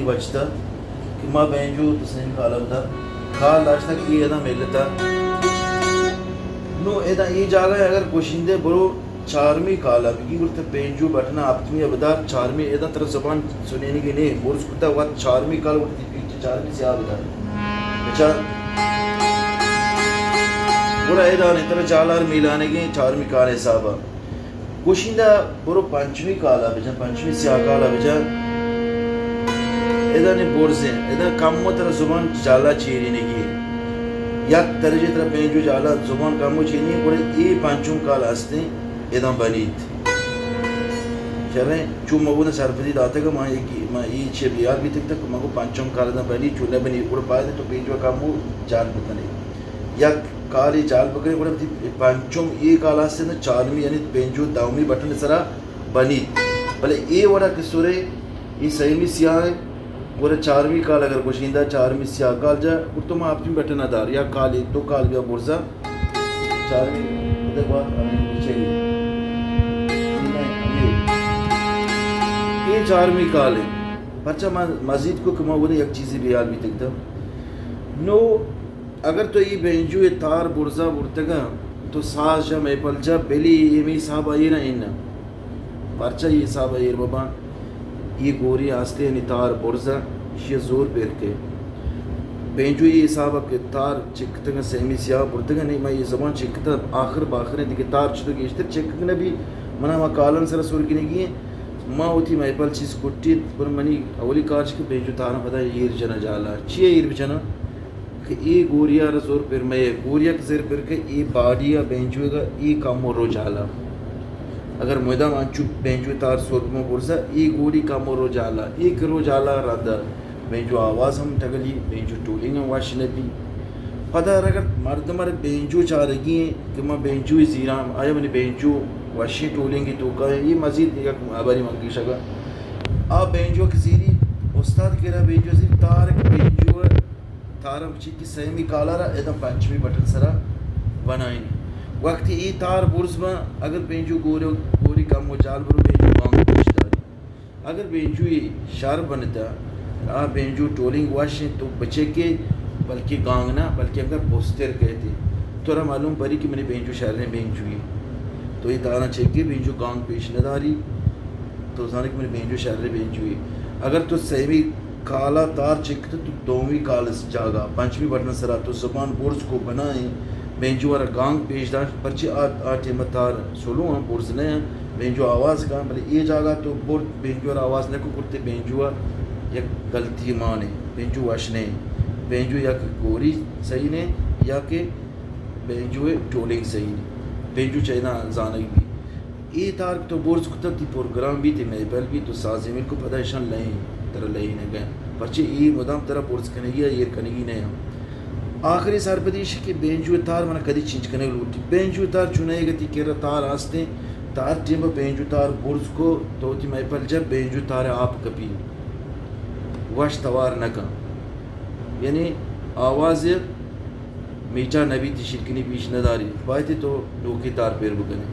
وقتی بچتا کہ ماں بینجو تسنین کالم تھا خال داشتا کہ یہ ادا ملتا نو ادا یہ جاگا ہے اگر کوشندے برو چارمی کالا بگی گرتا بینجو بٹنا آپتمی ابدار چارمی ادا طرف زبان سنینی کی نہیں بورس کتا وقت چارمی کالا گرتی پیچھے چارمی سیاہ بدار بچا برا ادا نہیں طرح چالار میلانے گئے چارمی کالا حسابا کوشندہ برو پانچویں کالا بجا پانچویں سیاہ کالا بجا ادا نے بورس ہیں ادا کامو طرح زبان چالا چیری نگی یک درجے طرح بینجو چالا زبان کامو چیری برا ای پانچویں کالا ہستے ادام بنید چلیں چون مگو نے سرپدی داتا کہ میں یہ چھ بیار بھی تک تک مگو پانچوں کال ادام بنید چون بنید پورا پائے تو بینجو کامو جال بکنے یا کالی جال بکنے پورا پانچوں یہ کالا سے نا چارمی یعنی بینجو داومی بٹن سرا بنید بلے یہ وڑا کسورے یہ سیمی سیاہ ہے پورا چارمی کال اگر کوشندہ چارمی سیاہ کال جا اور تو میں آپ کی بٹن دار یا کالی دو کال بیا برزا چارمی ادھر بات ہمیں نیچے گئی یہ چارمی کال ہے پرچہ مزید کو کما ہونے یک چیزی بیال بھی تکتا نو اگر تو یہ بینجو یہ تار برزا برتگا تو ساز جا میپل جا بلی یہ می صاحب آئی نا اننا پرچہ یہ صاحب آئی بابا یہ گوری آستے ہیں تار برزا یہ زور پیر کے بینجو یہ صاحب کے تار چکتا سیمی سیاہ برتگا نہیں میں یہ زبان چکتا آخر باخر ہے دیکھے تار چھتو گیشتر چکتا بھی منا ما کالن سر سور کی نگی ہے ماں ہوتی میں پل چیز کٹی پر منی اولی کارچ کے بینجو تارا پتا ہے یہ جنا جالا چیئے یہ بچنا کہ یہ گوریا رسور پر میں گوریا کے زیر پر کہ یہ باڈیا بینجوے گا یہ کامو رو جالا اگر مویدہ مانچو بینجو تار سور پر برسا یہ گوری کامو رو جالا ایک رو جالا رادا بینجو آواز ہم ٹگلی بینجو ٹولنگ ہم واشنے بھی پتا اگر مرد مرد بینجو چاہ رہی ہیں کہ میں بینجو ہی زیرام آیا منی بینجو واشی ٹولیں گی تو کا ہے یہ مزید ایک آباری منگی شگا آپ بینجو کی زیری استاد کہہ رہا بینجو زیر تارک بینجو تارم چی کی سیمی کالا رہا ایدم پانچویں بٹن سرا بنائیں وقتی ای تار برز میں اگر بینجو گوری کم ہو جال برو بینجو گانگ پیش داری اگر بینجو شار بنتا آپ بینجو ٹولنگ واشیں تو بچے کے بلکہ گانگ نہ بلکہ اگر پوستر کہتے تو رہا معلوم پری کہ میں نے بینجو شہر نے بینجو ہی تو یہ تارا چھکے بینجو گانگ پیش نداری تو زانے کہ میں نے بینجو شہر نے بینجو ہی اگر تو سیمی کالا تار چکتا تو دومی کال جاگا پانچویں بٹن سرا تو زبان بورز کو بنائیں بینجو وارا گانگ پیش دار پرچی آٹے متار سولو ہاں بورز نے ہیں بینجو آواز کہاں بلے یہ جاگا تو بورز بینجو وارا آواز نکو کرتے بینجو یک غلطی مانے بینجو واشنے بینجو یا کہ گوری صحیح نے یا کہ بینجو ٹولنگ صحیح نے بینجو چاہینا زانگی بھی یہ تار تو بورز کتا تی پروگرام بھی تی میبل بھی تو سازی مل کو پتہ اشان لیں ترہ لیں گئے پرچے یہ مدام ترہ بورز کنگی یا یہ کنگی نہیں ہم آخری سار پدیش کہ بینجو تار منا کدی چینج کرنے لوٹی بینجو تار چنے گا تی کہہ رہا تار آستے تار ٹیم بینجو تار بورز کو تو تی میبل جب بینجو تار آپ کپی واش توار نکا یعنی آواز میچا نبی تی شرکنی پیش نداری بائی تو نوکی تار پیر بکنے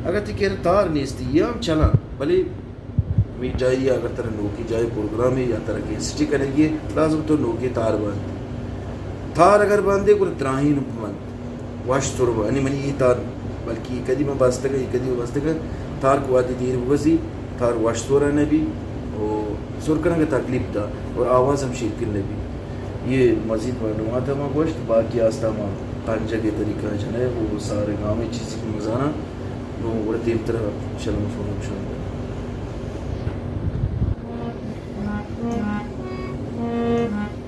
اگر تی کہہ رہا تار نیستی یہ ہم چلا بلے میٹ جائیے اگر طرح نوکی جائے پروگرام ہے یا طرح کی سٹی کریں گے لازم تو نوکی تار باندھ تار اگر باندھے کوئی تراہین باندھ واش طور با یعنی منی یہ تار بلکہ یہ کدی میں باستے گا یہ کدی میں باستے گا تار کو آتی دیر بگزی تار واش طور ہے نبی اور سور کرنے کا تکلیف تھا اور آواز ہم شیر کرنے بھی یہ مزید معلومات ہمیں گوشت باقی آستہ ہمیں پانچ جگہ طریقہ جانا ہے وہ سارے گاؤں میں چیزیں کی مزانہ وہ بڑے تیم طرح شلم فونم شلم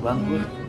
بانکور